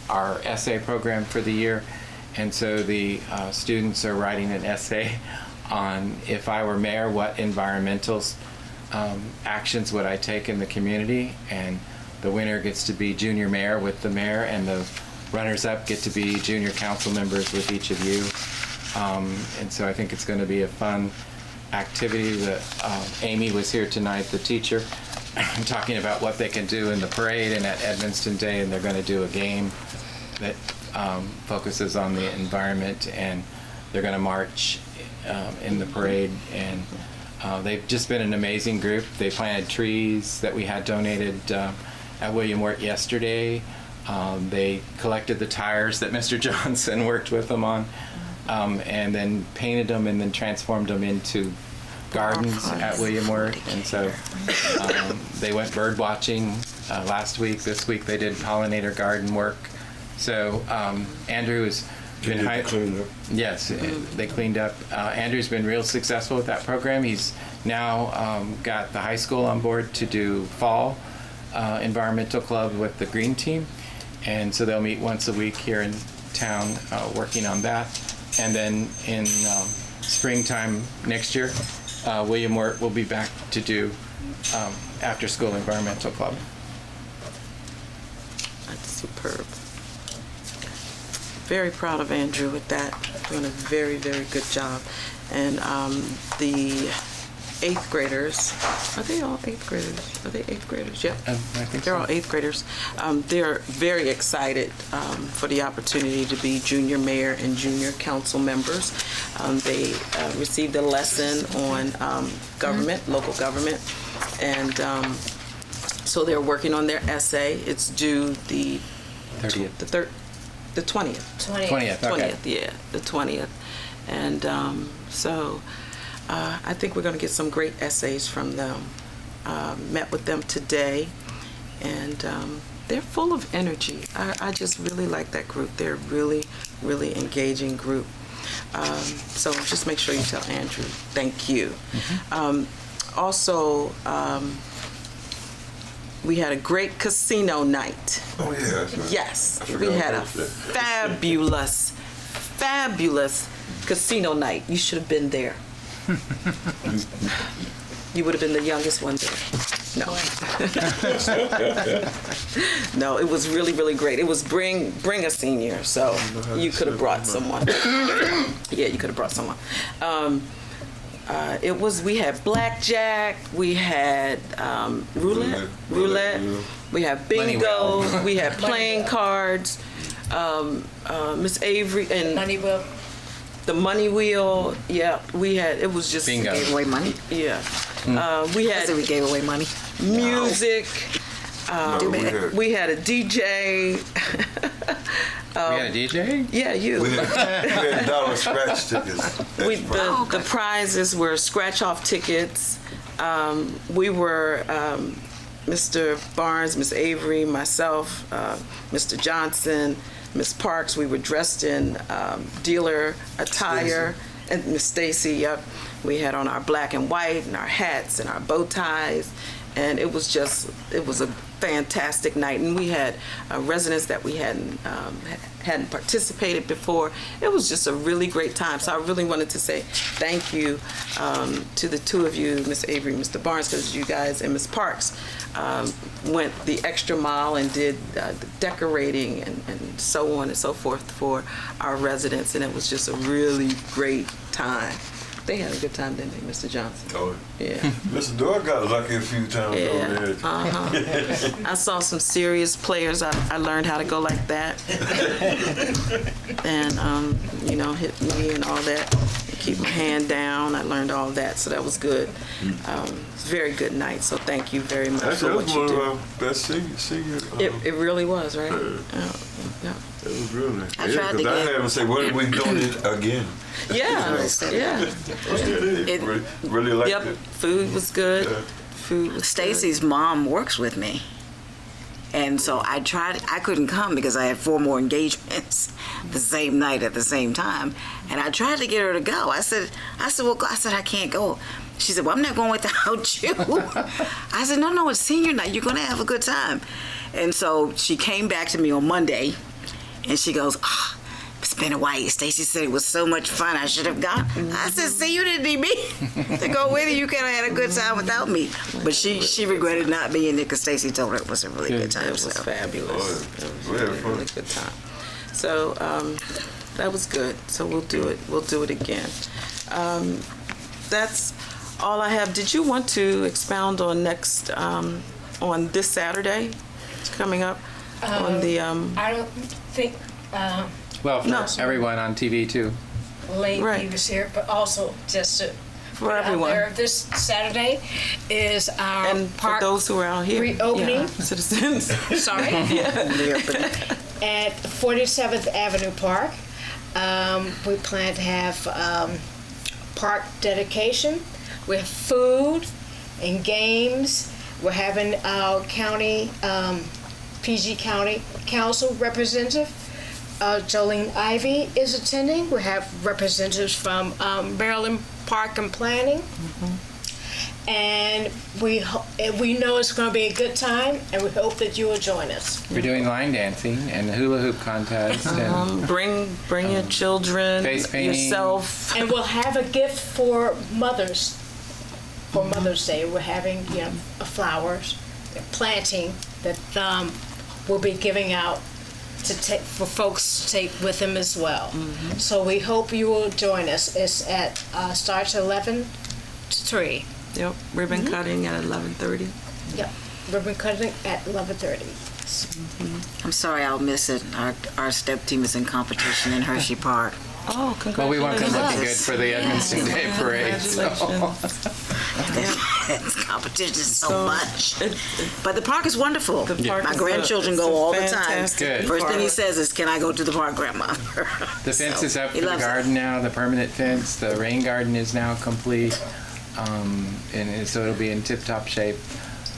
our essay program for the year, and so the students are writing an essay on, if I were mayor, what environmental actions would I take in the community, and the winner gets to be junior mayor with the mayor, and the runners-up get to be junior council members with each of you. And so I think it's going to be a fun activity. Amy was here tonight, the teacher, talking about what they can do in the parade and at Edmonston Day, and they're going to do a game that focuses on the environment, and they're going to march in the parade, and they've just been an amazing group. They planted trees that we had donated at William Wirt yesterday. They collected the tires that Mr. Johnson worked with them on, and then painted them and then transformed them into gardens at William Wirt. And so they went bird watching last week. This week they did pollinator garden work. So Andrew has been
cleaned up.
Yes, they cleaned up. Andrew's been real successful with that program. He's now got the high school on board to do fall environmental club with the green team, and so they'll meet once a week here in town working on that. And then in springtime next year, William Wirt will be back to do after school environmental club.
That's superb. Very proud of Andrew with that. Doing a very, very good job. And the 8th graders, are they all 8th graders? Are they 8th graders? Yep.
I think
They're
so.
all 8th graders. They're very excited for the opportunity to be junior mayor and junior council members. They received a lesson on government, local government, and so they're working on their essay. It's due the
30th.
the 20th.
20th, okay.
20th, yeah, the 20th. And so I think we're going to get some great essays from them. Met with them today, and they're full of energy. I just really like that group. They're really, really engaging group. So just make sure you tell Andrew thank you. Also, we had a great casino night.
Oh, yeah. That's right.
Yes, we had a fabulous, fabulous casino night. You should have been there. You would have been the youngest one there. No. No, it was really, really great. It was bring a senior, so you could have brought someone. Yeah, you could have brought someone. We had blackjack, we had roulette, we had bingo, we had playing cards, Miss Avery and
Money Will.
the money wheel. Yeah, we had. It was just
Bingo.
Gave away money.
Yeah, we
I
had
said we gave away money.
music.
We
We had a DJ.
We had a DJ?
Yeah, you.
We had dollar scratch tickets.
The prizes were scratch-off tickets. We were Mr. Barnes, Miss Avery, myself, Mr. Johnson, Miss Parks. We were dressed in dealer attire, and Miss Stacy. Yep, we had on our black and white and our hats and our bow ties, and it was a fantastic night. And we had residents that we hadn't participated before. It was just a really great time. So I really wanted to say thank you to the two of you, Miss Avery and Mr. Barnes, because you guys and Miss Parks went the extra mile and did the decorating and so on and so forth for our residents, and it was just a really great time. They had a good time, didn't they, Mr. Johnson?
Oh,
Yeah.
Mr. Doyle got lucky a few times over there.
I saw some serious players. I learned how to go like that, and hit me and all that. Keep my hand down. I learned all that, so that was good. It's a very good night. So thank you very much
Actually,
for what
that
you
was
do.
one of our best senior.
It really was, right? Yeah.
It was really.
I tried to
because I
get-
had him say, "What are we doing it again?"
Yeah.
Really liked
Yep.
it.
Food was good.
Yeah.
Food was
Stacy's mom works with me. And so I couldn't come because I had 4 more engagements the same night at the same time. And I tried to get her to go. I said, well, I can't go. She said, well, I'm not going without you. I said, no, it's senior night. You're going to have a good time. And so she came back to me on Monday and she goes, it's been a while. Stacy said it was so much fun. I should have gone. I said, see, you didn't need me to go with you. You could have had a good time without me. But she regretted not being there because Stacy told her it was a really good time.
It was fabulous.
Oh,
It was
we
a
had
really,
fun.
really good time. So that was good. So we'll do it. We'll do it again. That's all I have. Did you want to expound on on this Saturday coming up on the?
I don't think
Well, for
No.
everyone on TV too.
Lady
Right.
was here, but also just to
For
put it out
everyone.
there, this Saturday is our
And for
park
those who are out here,
reopening.
yeah, citizens.
Sorry, at 47th Avenue Park. We plan to have park dedication. We have food and games. We're having our county, PG County Council representative, Jolene Ivy, is attending. We have representatives from Maryland Park and Planning. And we know it's going to be a good time, and we hope that you will join us.
We're doing line dancing and hula hoop contest and
Bring your children,
Face painting.
yourself.
And we'll have a gift for mothers. For Mother's Day, we're having flowers, planting that we'll be giving out for folks to take with them as well. So we hope you will join us. It's at starts at 11 to 3.
Yep, ribbon cutting at 11:30.
Yep, ribbon cutting at 11:30.
I'm sorry I'll miss it. Our step team is in competition in Hershey Park.
Oh, congratulations.
well, we want them looking good for the Edmondson Day Parade. So.
Congratulations.
competition is so
So,
much. But the park is wonderful.
The park
My
is
grandchildren
it's a
go all the time.
fantastic
Good.
First thing he
park.
says is, "Can I go to the park, Grandma?"
The fence
So,
is up
he
for the
loves it.
garden now, the permanent fence. The rain garden is now complete. So it'll be in tip-top shape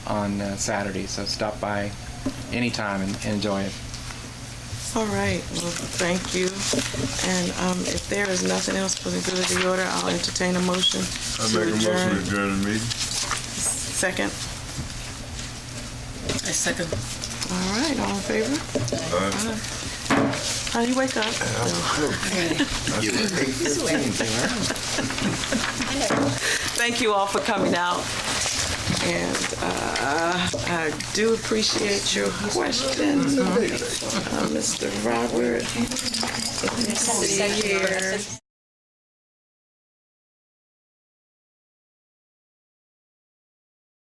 on Saturday. So stop by anytime and enjoy it.
All right, well, thank you. And if there is nothing else for the good of the order, I'll entertain a motion
I
to
make a motion to
adjourn.
adjourn the meeting.
Second.
I second.
All right, all in favor? Honey, wake up. Thank you all for coming out. And I do appreciate your questions. Mr. Robert, let me see here.